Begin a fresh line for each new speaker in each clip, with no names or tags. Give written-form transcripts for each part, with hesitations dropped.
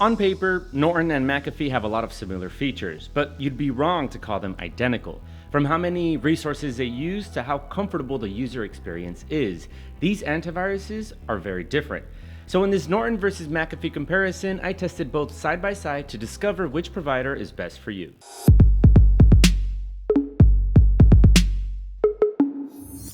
On paper, Norton and McAfee have a lot of similar features, but you'd be wrong to call them identical. From how many resources they use to how comfortable the user experience is, these antiviruses are very different. So in this Norton versus McAfee comparison, I tested both side by side to discover which provider is best for you.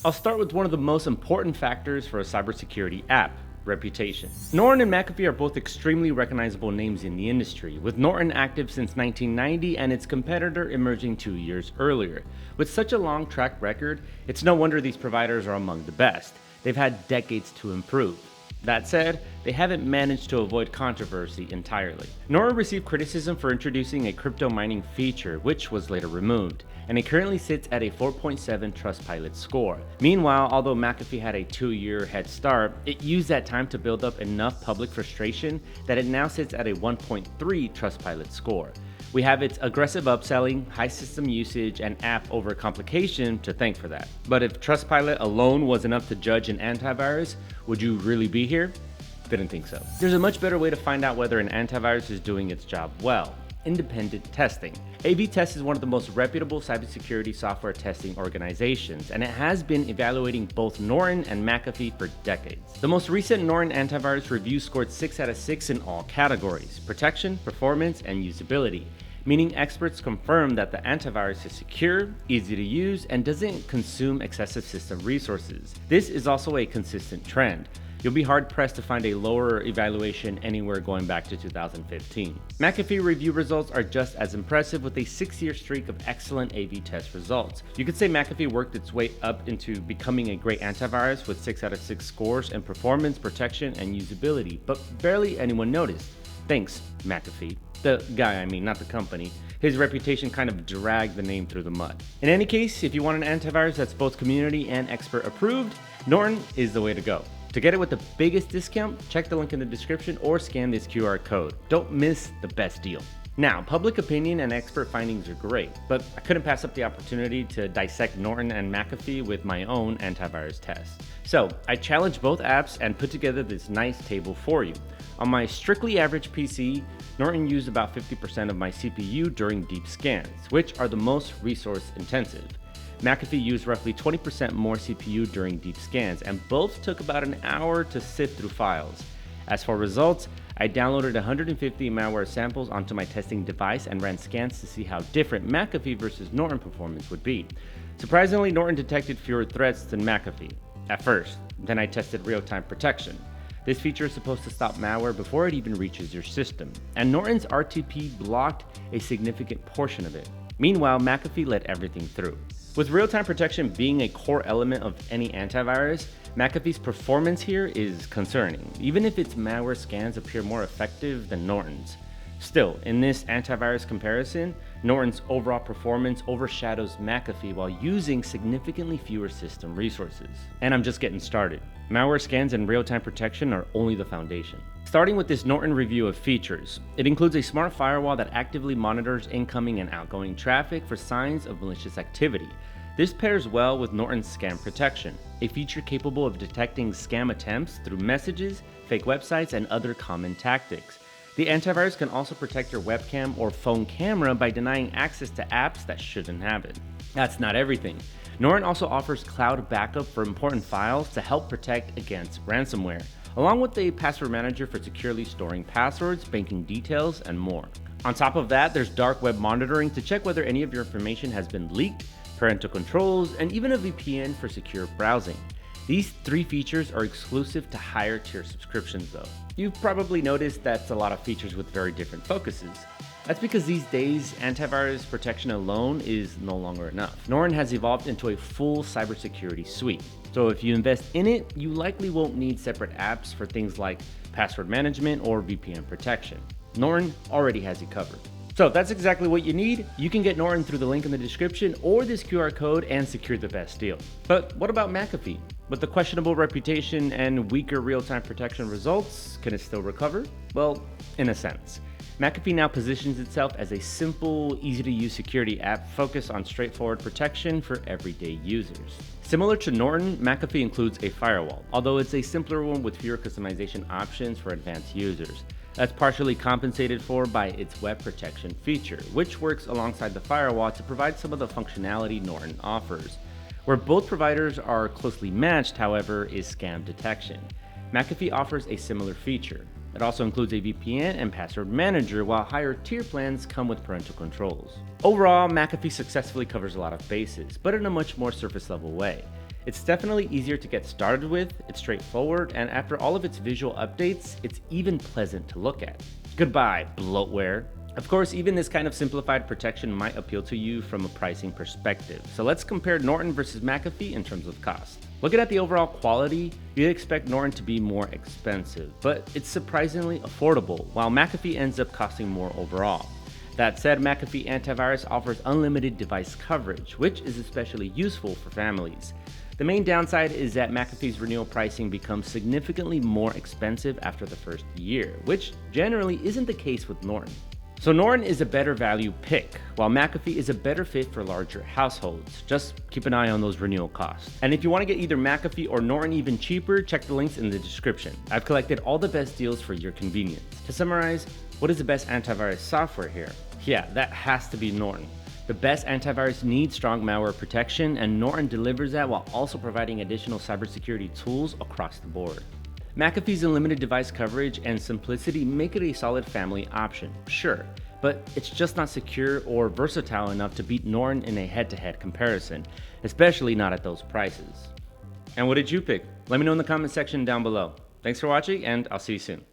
I'll start with one of the most important factors for a cybersecurity app: reputation. Norton and McAfee are both extremely recognizable names in the industry, with Norton active since 1990 and its competitor emerging 2 years earlier. With such a long track record, it's no wonder these providers are among the best. They've had decades to improve. That said, they haven't managed to avoid controversy entirely. Norton received criticism for introducing a crypto mining feature, which was later removed, and it currently sits at a 4.7 Trustpilot score. Meanwhile, although McAfee had a 2-year head start, it used that time to build up enough public frustration that it now sits at a 1.3 Trustpilot score. We have its aggressive upselling, high system usage, and app overcomplication to thank for that. But if Trustpilot alone was enough to judge an antivirus, would you really be here? Didn't think so. There's a much better way to find out whether an antivirus is doing its job well: independent testing. A/B Test is one of the most reputable cybersecurity software testing organizations, and it has been evaluating both Norton and McAfee for decades. The most recent Norton antivirus review scored 6 out of 6 in all categories: protection, performance, and usability, meaning experts confirm that the antivirus is secure, easy to use, and doesn't consume excessive system resources. This is also a consistent trend. You'll be hard-pressed to find a lower evaluation anywhere going back to 2015. McAfee review results are just as impressive, with a 6-year streak of excellent A/B test results. You could say McAfee worked its way up into becoming a great antivirus with 6 out of 6 scores in performance, protection, and usability, but barely anyone noticed. Thanks, McAfee. The guy, I mean, not the company. His reputation kind of dragged the name through the mud. In any case, if you want an antivirus that's both community and expert approved, Norton is the way to go. To get it with the biggest discount, check the link in the description or scan this QR code. Don't miss the best deal. Now, public opinion and expert findings are great, but I couldn't pass up the opportunity to dissect Norton and McAfee with my own antivirus test. So I challenged both apps and put together this nice table for you. On my strictly average PC, Norton used about 50% of my CPU during deep scans, which are the most resource intensive. McAfee used roughly 20% more CPU during deep scans, and both took about an hour to sift through files. As for results, I downloaded 150 malware samples onto my testing device and ran scans to see how different McAfee versus Norton performance would be. Surprisingly, Norton detected fewer threats than McAfee at first. Then I tested real-time protection. This feature is supposed to stop malware before it even reaches your system, and Norton's RTP blocked a significant portion of it. Meanwhile, McAfee let everything through. With real-time protection being a core element of any antivirus, McAfee's performance here is concerning, even if its malware scans appear more effective than Norton's. Still, in this antivirus comparison, Norton's overall performance overshadows McAfee while using significantly fewer system resources. And I'm just getting started. Malware scans and real-time protection are only the foundation. Starting with this Norton review of features, it includes a smart firewall that actively monitors incoming and outgoing traffic for signs of malicious activity. This pairs well with Norton's scam protection, a feature capable of detecting scam attempts through messages, fake websites, and other common tactics. The antivirus can also protect your webcam or phone camera by denying access to apps that shouldn't have it. That's not everything. Norton also offers cloud backup for important files to help protect against ransomware, along with a password manager for securely storing passwords, banking details, and more. On top of that, there's dark web monitoring to check whether any of your information has been leaked, parental controls, and even a VPN for secure browsing. These 3 features are exclusive to higher tier subscriptions though. You've probably noticed that's a lot of features with very different focuses. That's because these days, antivirus protection alone is no longer enough. Norton has evolved into a full cybersecurity suite. So if you invest in it, you likely won't need separate apps for things like password management or VPN protection. Norton already has you covered. So if that's exactly what you need, you can get Norton through the link in the description or this QR code and secure the best deal. But what about McAfee? With the questionable reputation and weaker real-time protection results, can it still recover? Well, in a sense. McAfee now positions itself as a simple, easy-to-use security app focused on straightforward protection for everyday users. Similar to Norton, McAfee includes a firewall, although it's a simpler one with fewer customization options for advanced users. That's partially compensated for by its web protection feature, which works alongside the firewall to provide some of the functionality Norton offers. Where both providers are closely matched, however, is scam detection. McAfee offers a similar feature. It also includes a VPN and password manager, while higher tier plans come with parental controls. Overall, McAfee successfully covers a lot of bases, but in a much more surface level way. It's definitely easier to get started with, it's straightforward, and after all of its visual updates, it's even pleasant to look at. Goodbye, bloatware. Of course, even this kind of simplified protection might appeal to you from a pricing perspective, so let's compare Norton versus McAfee in terms of cost. Looking at the overall quality, you'd expect Norton to be more expensive, but it's surprisingly affordable, while McAfee ends up costing more overall. That said, McAfee Antivirus offers unlimited device coverage, which is especially useful for families. The main downside is that McAfee's renewal pricing becomes significantly more expensive after the first year, which generally isn't the case with Norton. So Norton is a better value pick, while McAfee is a better fit for larger households. Just keep an eye on those renewal costs. And if you want to get either McAfee or Norton even cheaper, check the links in the description. I've collected all the best deals for your convenience. To summarize, what is the best antivirus software here? Yeah, that has to be Norton. The best antivirus needs strong malware protection, and Norton delivers that while also providing additional cybersecurity tools across the board. McAfee's unlimited device coverage and simplicity make it a solid family option, sure, but it's just not secure or versatile enough to beat Norton in a head-to-head comparison, especially not at those prices. And what did you pick? Let me know in the comment section down below. Thanks for watching, and I'll see you soon.